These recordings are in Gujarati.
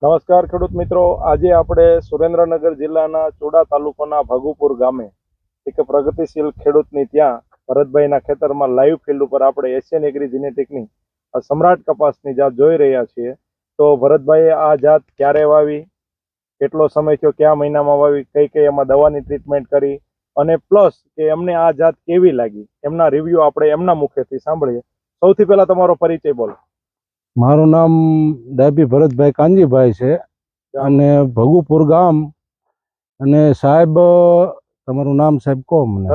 નમસ્કાર ખેડૂત મિત્રો, આજે આપણે સુરેન્દ્રનગર જિલ્લાના ચુડા તાલુકાના ભગુપુર ગામે એક પ્રગતિશીલ ખેડૂતની ત્યાં ભરતભાઈના ખેતરમાં લાઈવ ફિલ્ડ ઉપર આપણે એશિયન એગ્રી જીનેટિકની સમ્રાટ કપાસની જાત જોઈ રહ્યા છીએ. તો ભરતભાઈએ આ જાત ક્યારે વાવી, કેટલો સમય થયો, કયા મહિનામાં વાવી, કઈ કઈ એમાં દવાની ટ્રીટમેન્ટ કરી અને પ્લસ કે એમને આ જાત કેવી લાગી, એમના રિવ્યુ આપણે એમના મુખેથી સાંભળીએ. સૌથી પહેલા તમારો પરિચય બોલો. મારું નામ ડાભી ભરતભાઈ કાંજીભાઈ છે અને ભગુપુર ગામ. અને સાહેબ, તમારું નામ સાહેબ કહો મને.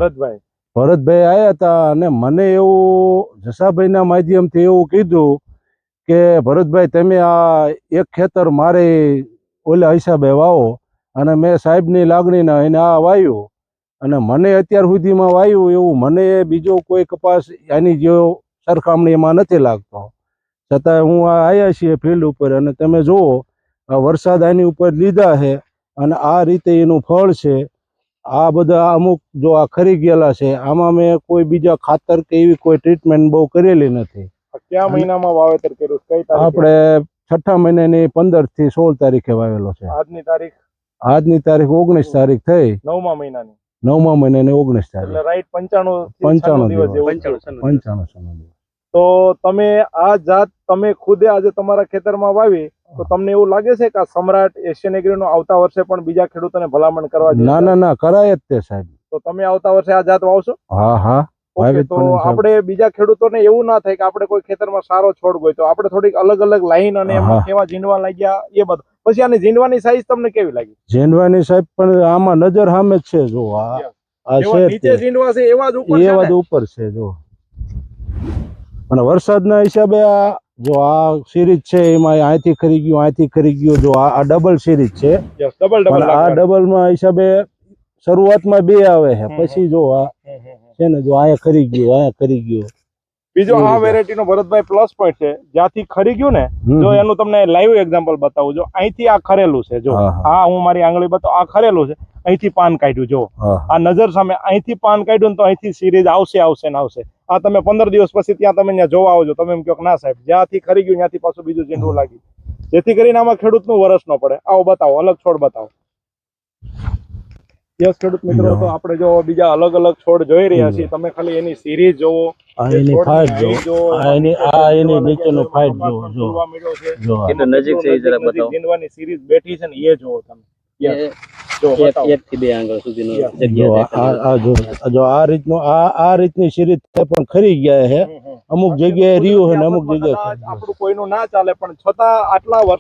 ભરતભાઈ આવ્યા હતા અને મને એવું જસાભાઈના માધ્યમથી એવું કીધું કે ભરતભાઈ તમે આ એક ખેતર મારે ઓલા હિસાબે વાવો. અને મેં સાહેબની લાગણીના એને આ વાવ્યું અને મને અત્યાર સુધીમાં વાવ્યું એવું મને બીજો કોઈ કપાસ આની જો સરખામણી એમાં નથી લાગતો. છતાં હું આવ્યા છીએ ફિલ્ડ ઉપર અને તમે જુઓ આ વરસાદ આની ઉપર લીધા છે અને આ રીતે એનું ફળ છે. આ બધા અમુક જો આ ખરી ગયેલા છે, આમાં મેં કોઈ બીજા ખાતર કે એવી કોઈ ટ્રીટમેન્ટ બહુ કરેલી નથી. કયા મહિનામાં વાવેતર કર્યું, કઈ તારીખે? આપણે 6ઠા મહિનાની 15 થી 16 તારીખે વાવેલો છે. આજની તારીખ 19 તારીખ થઈ, 9મા મહિનાની 9મા મહિનાની 19 તારીખ. એટલે રાઈટ 95 દિવસ જેવું થયું. 95 તો તમે આ જાત તમે ખુદે આજે તમારા ખેતરમાં વાવી, તો તમને એવું લાગે છે કે આ સમ્રાટ એશિયન એગ્રીનો આવતા વર્ષે પણ બીજા ખેડૂતોને ભલામણ કરવા જોઈએ? ના કરાય જ તે સાહેબ. તો તમે આવતા વર્ષે આ જાત વાવશો? હા. ઓકે, તો આપણે બીજા ખેડૂતોને એવું ના થાય કે આપણે કોઈ ખેતરમાં સારો છોડ ગયો તો આપણે થોડીક અલગ અલગ લાઈન અને એમાં કેવા ઝીંડવા લાગ્યા એ બધું. પછી આની ઝીંડવાની સાઈઝ તમને કેવી લાગી? ઝીંડવાની સાહેબ પણ આમાં નજર સામે જ છે. જો આ છે નીચે ઝીંડવા છે એવા જ ઉપર છે જો. અને વરસાદના હિસાબે આ જો આ સિરીઝ છે એમાં અહીંથી ખરી ગયું. જો આ ડબલ સિરીઝ છે. આ ડબલમાં હિસાબે શરૂઆતમાં 2 આવે છે, પછી જો આ છે ને જો અહીંયા ખરી ગયું. બીજો આ વેરાયટીનો ભરતભાઈ પ્લસ પોઈન્ટ છે, જ્યાંથી ખરી ગયું ને, જો એનું તમને લાઈવ એક્ઝામ્પલ બતાવું. જો અહીંથી આ ખરેલું છે, જો આ હું મારી આંગળી બતાવું, આ ખરેલું છે, અહીંથી પાન કાઢ્યું. જો આ નજર સામે અહીંથી પાન કાઢ્યું ને તો અહીંથી સિરીઝ આવશે. આ તમે 15 દિવસ પછી ત્યાં તમે ત્યાં જોવા આવજો, તમે એમ કહો કે ના સાહેબ, જ્યાંથી ખરી ગયું ત્યાંથી પાછું બીજું ઝીંડવું લાગ્યું, જેથી કરીને આમાં ખેડૂતનું વરસ ન પડે. આવો બતાવો, અલગ છોડ બતાવો. યસ ખેડૂત મિત્રો, તો આપણે જો બીજા અલગ અલગ છોડ જોઈ રહ્યા છીએ. તમે ખાલી એની સિરીઝ જોવો, એની ફાઈટ જો, એની નીચેનો ફાઈટ જો નજીક છે જરા બતાવો. ઝીંડવાની સિરીઝ બેઠી છે ને એ જોવો તમે. એક થી 2 આંગળ સુધીનો જગ્યા જો આ રીતની સિરીઝ પણ ખરી ગયા છે. અમુક જગ્યાએ રહ્યું છે ને અમુક જગ્યાએ આપણું કોઈનું ના ચાલે, પણ છતાં આટલા વર્ષ